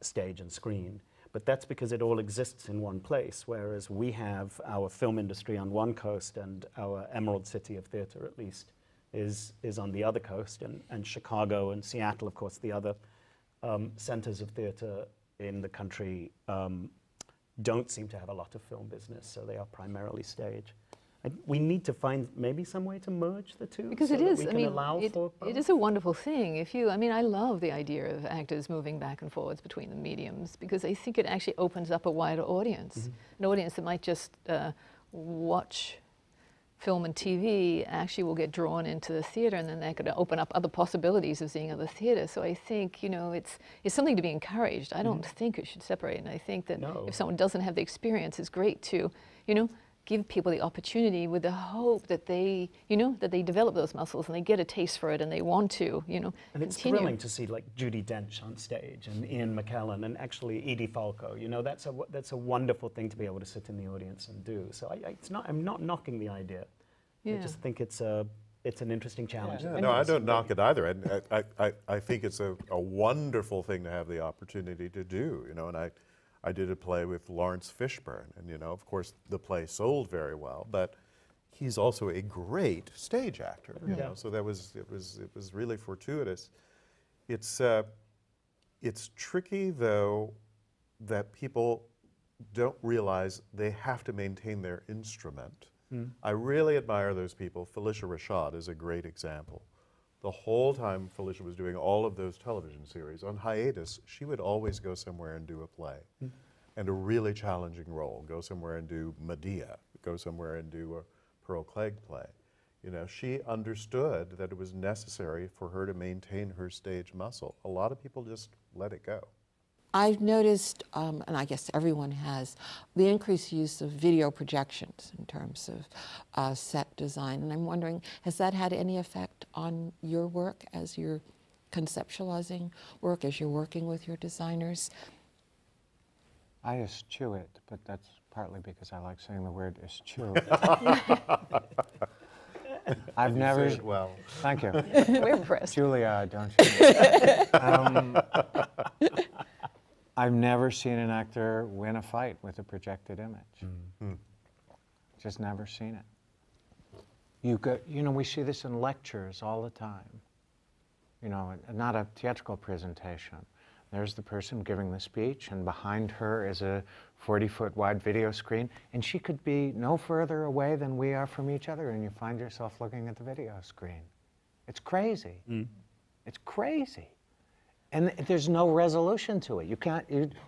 stage and screen. But that's because it all exists in one place, whereas we have our film industry on one coast, and our Emerald City of theatre, at least, is on the other coast, and Chicago and Seattle, of course, the other centers of theatre in the country don't seem to have a lot of film business, so they are primarily stage. We need to find maybe some way to merge the two, because so it is. that we can allow for both. It is a wonderful thing. I love the idea of actors moving back and forwards between the mediums, because I think it actually opens up a wider audience, an audience that might just watch film and TV actually will get drawn into the theater, and then they're going to open up other possibilities of seeing other theater. So I think, you know, it's something to be encouraged. I don't think it should separate, and I think that No. if someone doesn't have the experience, it's great to, you know, give people the opportunity with the hope that they, you know, that they develop those muscles and they get a taste for it and they want to, you know, And it's continue. thrilling to see like Judi Dench on stage and Ian McKellen and actually Edie Falco. You know, that's a wonderful thing to be able to sit in the audience and do. So I'm not knocking the idea. I Yeah. just think it's an interesting challenge. Yeah, And no, I it's don't knock really- it either. And I think it's a wonderful thing to have the opportunity to do, you know, and I did a play with Lawrence Fishburne, and, you know, of course, the play sold very well, but he's also a great stage actor, you know, so it was really fortuitous. It's tricky, though, that people don't realize they have to maintain their instrument. I really admire those people. Phylicia Rashad is a great example. The whole time Phylicia was doing all of those television series, on hiatus, she would always go somewhere and do a play. And a really challenging role. Go somewhere and do Medea. Go somewhere and do a Pearl Clegg play. You know, she understood that it was necessary for her to maintain her stage muscle. A lot of people just let it go. I've noticed, and I guess everyone has, the increased use of video projections in terms of set design. And I'm wondering, has that had any effect on your work as you're conceptualizing work, as you're working with your designers? I eschew it, but that's partly because I like saying the word eschew. I've You never. say it well. Thank you. We're impressed. Julia, don't you? I've never seen an actor win a fight with a projected image. Just never seen it. You know, we see this in lectures all the time. You know, not a theatrical presentation. There's the person giving the speech, and behind her is a 40-foot wide video screen, and she could be no further away than we are from each other, and you find yourself looking at the video screen. It's crazy. It's crazy. And there's no resolution to it. You can't,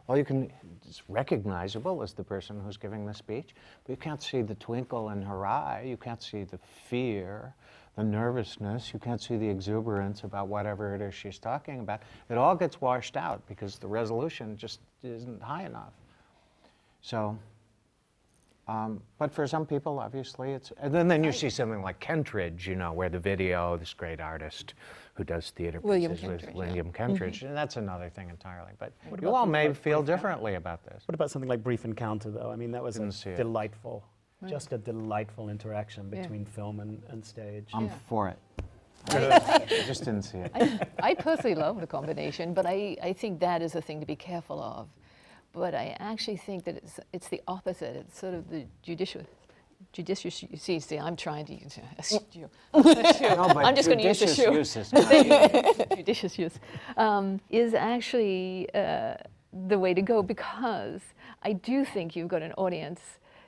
all you can, it's recognizable as the person who's giving the speech, but you can't see the twinkle in her eye, you can't see the fear, the nervousness, you can't see the exuberance about whatever it is she's talking about. It all gets washed out because the resolution just isn't high enough. So, but for some people, obviously, it's, and then you see something like Kentridge, you know, where the video, this great artist who does theater William pieces with Kentridge, William Kentridge, and that's another thing entirely. But What you about all something may like feel Brief differently about this. What about something like Brief Encounter, though? I mean, that was Didn't see it. delightful, just a delightful interaction Yeah. between film and stage. I'm for it. I just didn't see it. I personally love the combination, but I think that is a thing to be careful of. But I actually think that it's the opposite. It's sort of the judicious. See, I'm trying to use eschew. No, but I'm just going to use judicious eschew. use is Judicious use is actually the way to go, because I do think you've got an audience,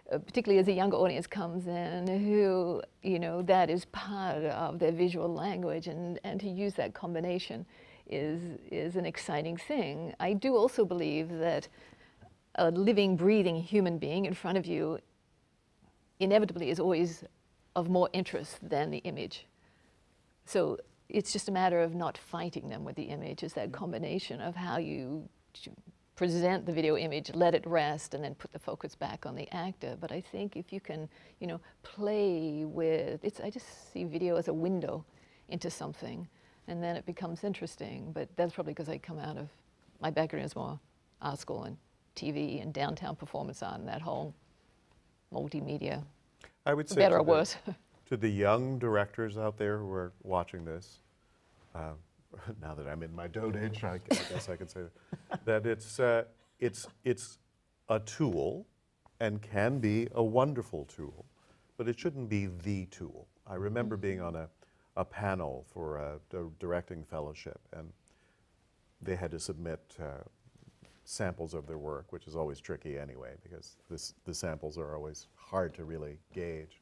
particularly as a younger audience comes in, who, you know, that is part of their visual language, and to use that combination is an exciting thing. I do also believe that a living, breathing human being in front of you inevitably is always of more interest than the image. So it's just a matter of not fighting them with the image. It's that combination of how you present the video image, let it rest, and then put the focus back on the actor. But I think if you can, you know, play with, I just see video as a window into something, and then it becomes interesting. But that's probably because I come out of, my background is more art school and TV and downtown performance art and that whole multimedia, I would say better to or worse. to the young directors out there who are watching this, now that I'm in my dotage, I guess I can say that it's a tool and can be a wonderful tool, but it shouldn't be the tool. I remember being on a panel for a directing fellowship, and they had to submit samples of their work, which is always tricky anyway, because the samples are always hard to really gauge.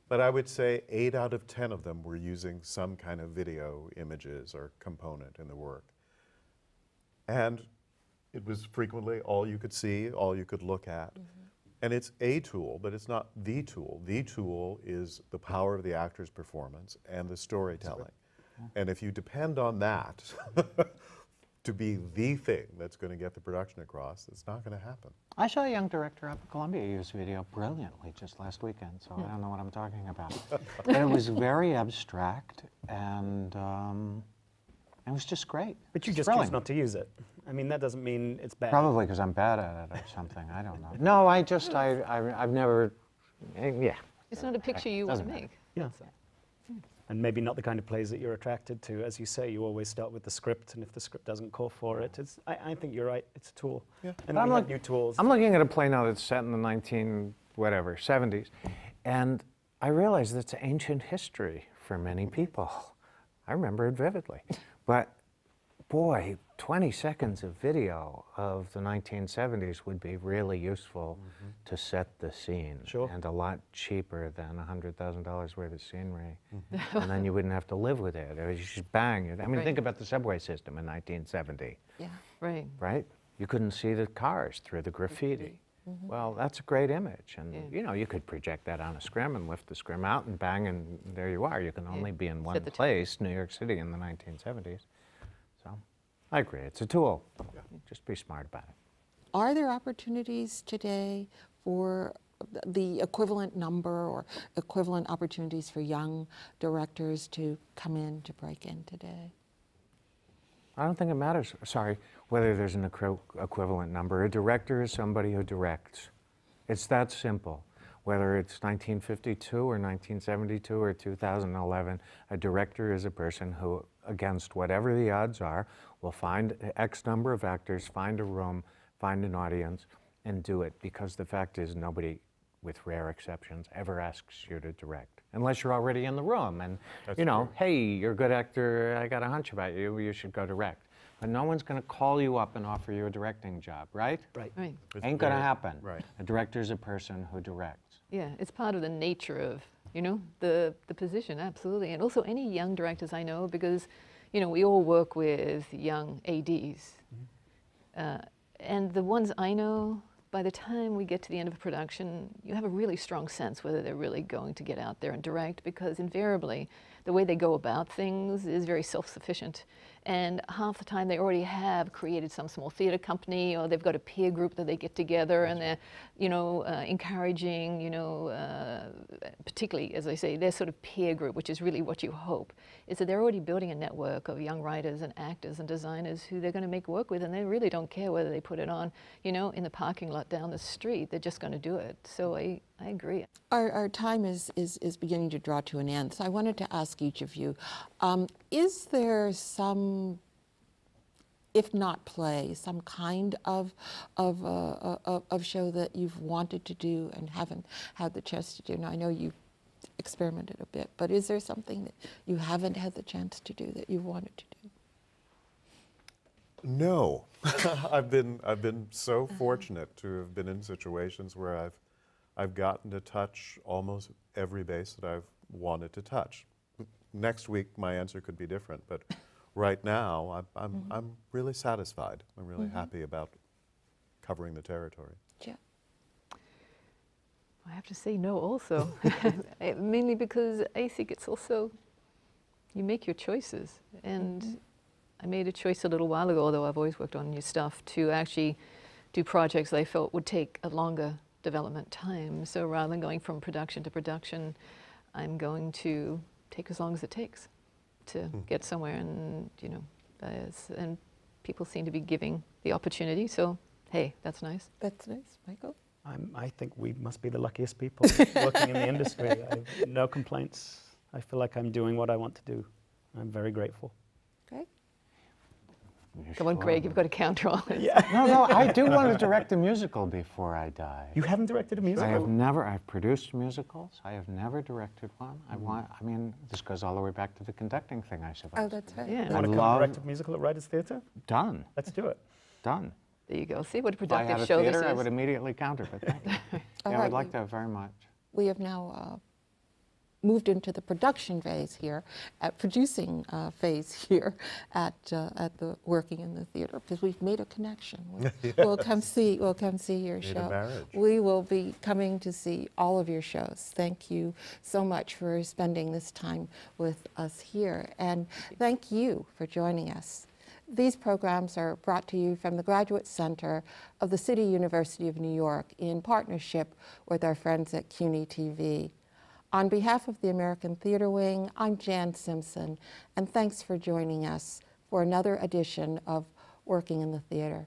But I would say 8 out of 10 of them were using some kind of video images or component in the work. And it was frequently all you could see, all you could look at. And it's a tool, but it's not the tool. The tool is the power of the actor's performance and the storytelling. And if you depend on that to be the thing that's going to get the production across, it's not going to happen. I saw a young director up at Columbia use video brilliantly just last weekend, so I don't know what I'm talking about. But it was very abstract, and it was just great. But you It's just thrilling. choose not to use it. I mean, that doesn't mean it's bad. Probably because I'm bad at it or something. I don't know. No, I've never. Yeah. It's not a picture you want to Doesn't matter. make. Yeah. And maybe not the kind of plays that you're attracted to. As you say, you always start with the script, and if the script doesn't call for it, I think you're right, it's a tool. Yeah. And But we have new tools. I'm looking at a play now that's set in the 70s, and I realize that's ancient history for many people. I remember it vividly. But boy, 20 seconds of video of the 1970s would be really useful to set the scene. Sure. And a lot cheaper than $100,000 worth of scenery. And then you wouldn't have to live with it. It was just bang. I mean, Right. think about the subway system in 1970. Yeah. Right. Right? You couldn't see the cars through the graffiti. Well, that's a great image, and Yeah. you know, you could project that on a scrim and lift the scrim out and bang, and there you are. You can only be in Set one the tone. place, New York City in the 1970s. So, I agree, it's a tool. Just be smart about it. Are there opportunities today for the equivalent number or equivalent opportunities for young directors to come in, to break in today? I don't think it matters, sorry, whether there's an equivalent number. A director is somebody who directs. It's that simple. Whether it's 1952 or 1972 or 2011, a director is a person who, against whatever the odds are, will find X number of actors, find a room, find an audience, and do it. Because the fact is, nobody, with rare exceptions, ever asks you to direct. Unless you're already in the room and, you know, hey, you're a good actor, I got a hunch about you, you should go direct. But no one's going to call you up and offer you a directing job, right? Right. Right. It's Ain't going to very- happen. Right. A director's a person who directs. Yeah, it's part of the nature of, you know, the position, absolutely. And also any young directors I know, because, you know, we all work with young ADs. And the ones I know, by the time we get to the end of a production, you have a really strong sense whether they're really going to get out there and direct, because invariably the way they go about things is very self-sufficient. And half the time they already have created some small theater company, or they've got a peer group that they get together and they're, you know, encouraging, you know, particularly, as I say, their sort of peer group, which is really what you hope, is that they're already building a network of young writers and actors and designers who they're going to make work with, and they really don't care whether they put it on, you know, in the parking lot down the street. They're just going to do it. So I agree. Our time is beginning to draw to an end, so I wanted to ask each of you, is there some, if not play, some kind of show that you've wanted to do and haven't had the chance to do? Now, I know you experimented a bit, but is there something that you haven't had the chance to do that you wanted to do? No, I've been so fortunate to have been in situations where I've gotten to touch almost every base that I've wanted to touch. Next week my answer could be different, but right now I'm really satisfied. I'm really happy about covering the territory. Yeah. I have to say no also, mainly because I think it's also, you make your choices. And I made a choice a little while ago, although I've always worked on new stuff, to actually do projects that I felt would take a longer development time. So rather than going from production to production, I'm going to take as long as it takes to get somewhere. And, you know, and people seem to be giving the opportunity. So, hey, that's nice. That's nice. Michael? I think we must be the luckiest people working in the industry. I have no complaints. I feel like I'm doing what I want to do. I'm very grateful. Greg? Come on, Greg, you've got to counter all this. No, I do want to direct a musical before I die. You haven't directed a musical? I've produced musicals. I have never directed one. I mean, this goes all the way back to the conducting thing, I suppose. Oh, that's right. Yeah. You want to come direct a musical at Writers Theatre? Done. Let's do it. Done. There you go. See what a If I had productive a show this theater, I is. would immediately counter, but thank you. All Yeah, I right, would like to very much. We have now moved into the production phase here, at producing phase here at the Working in the Theater, because we've made a connection. We'll come see your Made a show. marriage. We will be coming to see all of your shows. Thank you so much for spending this time with us here, and thank you for joining us. These programs are brought to you from the Graduate Center of the City University of New York in partnership with our friends at CUNY TV. On behalf of the American Theater Wing, I'm Jan Simpson, and thanks for joining us for another edition of Working in the Theater.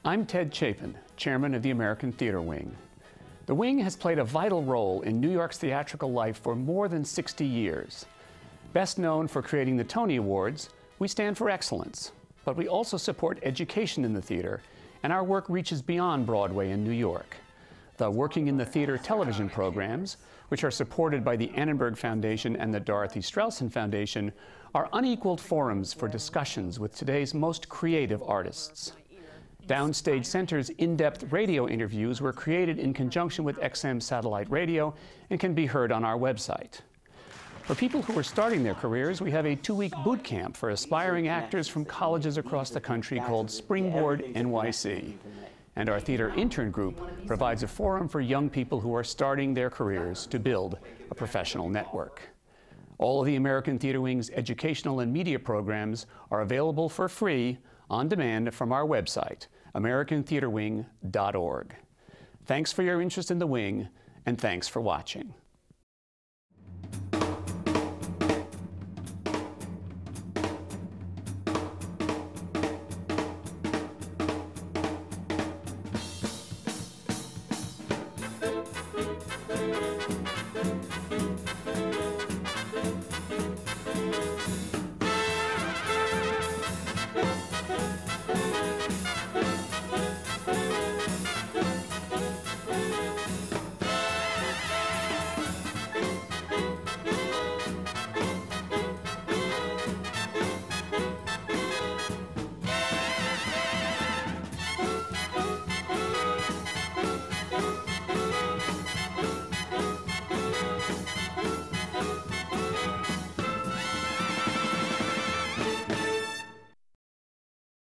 I'm Ted Chapin, chairman of the American Theater Wing. The Wing has played a vital role in New York's theatrical life for more than 60 years. Best known for creating the Tony Awards, we stand for excellence, but we also support education in the theater, and our work reaches beyond Broadway in New York. The Working in the Theater television programs, which are supported by the Annenberg Foundation and the Dorothy Strelsin Foundation, are unequaled forums for discussions with today's most creative artists. Downstage Center's in-depth radio interviews were created in conjunction with XM Satellite Radio and can be heard on our website. For people who are starting their careers, we have a 2-week boot camp for aspiring actors from colleges across the country called Springboard NYC. And our theater intern group provides a forum for young people who are starting their careers to build a professional network. All of the American Theater Wing's educational and media programs are available for free on demand from our website, americantheaterwing.org. Thanks for your interest in the Wing, and thanks for watching.